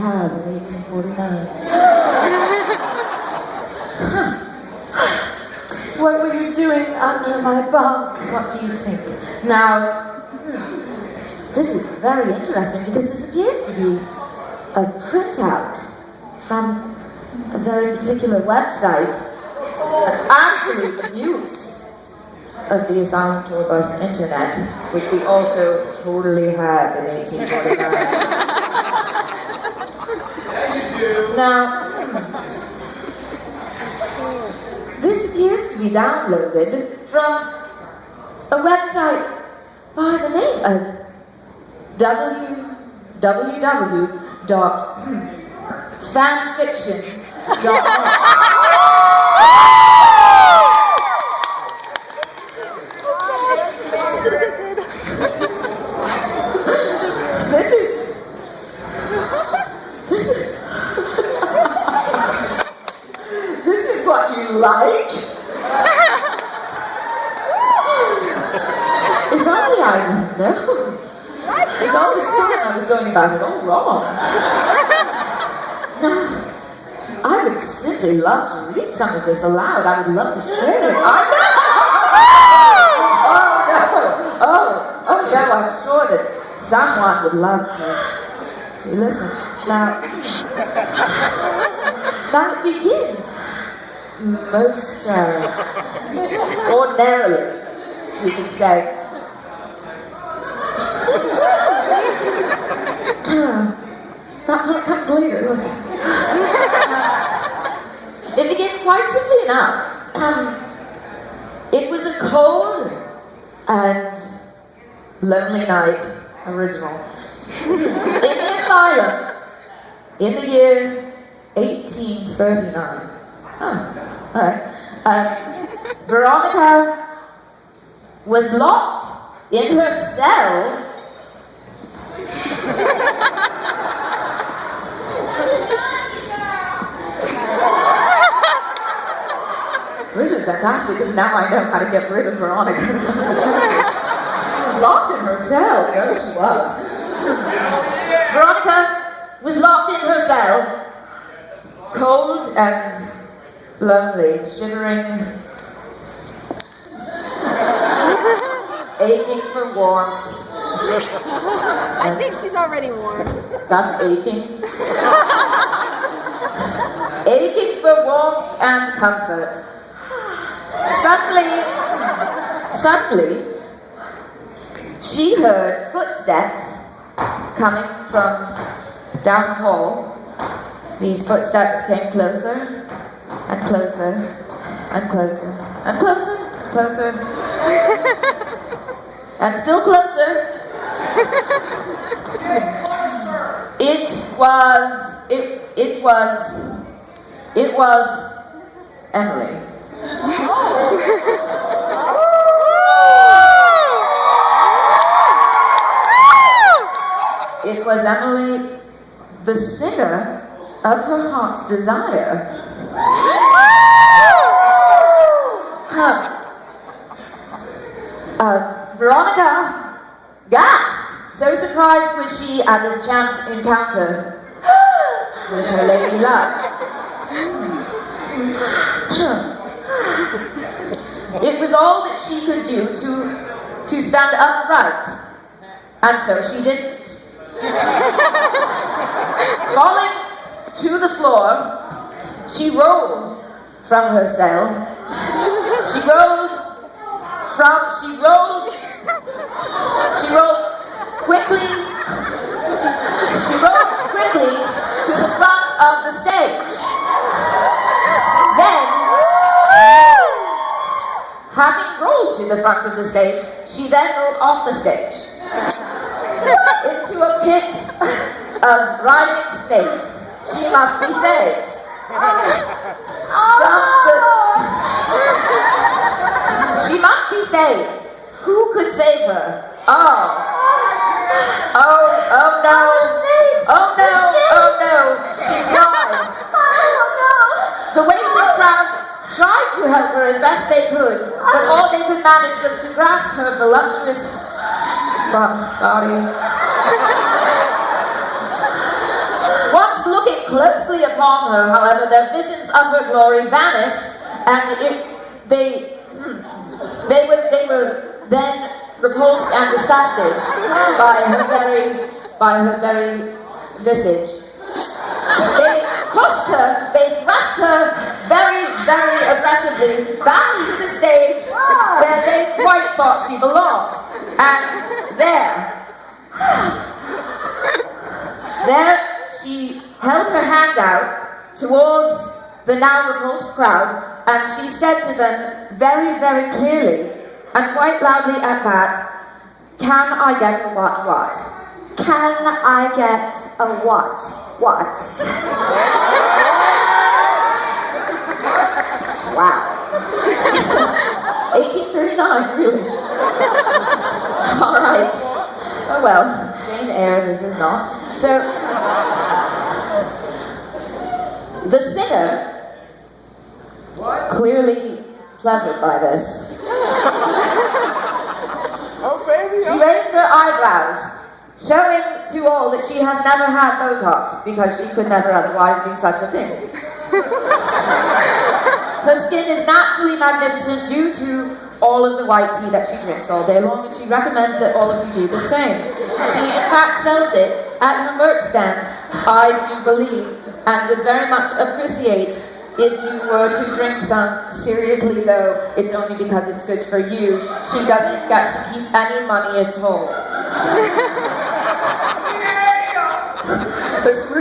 have in 1849. What were you doing under my bunk? What do you think? Now, this is very interesting because this appears to be a printout from a very particular website, an absolute abuse of the Asylum Tour Bus internet, which we also totally have in 1849. Now, this appears to be downloaded from a website by the name of www.fanfiction.com. This is what you like? If only I know. It's all this time I was going about it all wrong. I would simply love to read some of this aloud. I would love to share it. Oh no, I'm sure that someone would love to listen. Now it begins most ordinarily, we could say. That part comes later, look. It begins quite simply enough. It was a cold and lonely night, original, in the asylum in the year 1839. Alright. Veronica was locked in her cell. This is fantastic because now I know how to get rid of Veronica. She was locked in her cell. There she was. Veronica was locked in her cell, cold and lonely, shivering, aching for warmth. I think she's already warm. That's aching. Aching for warmth and comfort. Suddenly, she heard footsteps coming from down the hall. These footsteps came closer and closer and closer and closer and closer and still closer. It was Emilie. It was Emilie, the singer of her heart's desire. Veronica gasped. So surprised was she at this chance encounter with her lady love. It was all that she could do to stand upright, and so she didn't. Falling to the floor, she rolled from her cell. She rolled quickly to the front of the stage. Then, having rolled to the front of the stage, she then rolled off the stage into a pit of writhing snakes. She must be saved. She must be saved. Who could save her? Oh no. She cried. The waiting crowd tried to help her as best they could, but all they could manage was to grasp her voluptuous body. Once looking closely upon her, however, their visions of her glory vanished, and they were then repulsed and disgusted by her very visage. They pushed her, they thrust her very, very aggressively back into the stage where they quite thought she belonged. And there she held her hand out towards the now repulsed crowd, and she said to them very, very clearly, and quite loudly at that, "Can I get a what? Can I get a what? Wow. 1839, really. All right. Oh well, Jane Eyre, this is not. So, the singer, clearly pleasured by this, she raised her eyebrows, showing to all that she has never had Botox, because she could never otherwise do such a thing. Her skin is naturally magnificent due to all of the white tea that she drinks all day long, and she recommends that all of you do the same. She in fact sells it at her merch stand, I do believe, and would very much appreciate if you were to drink some. Seriously though, it's only because it's good for you. She doesn't get to keep any money at all.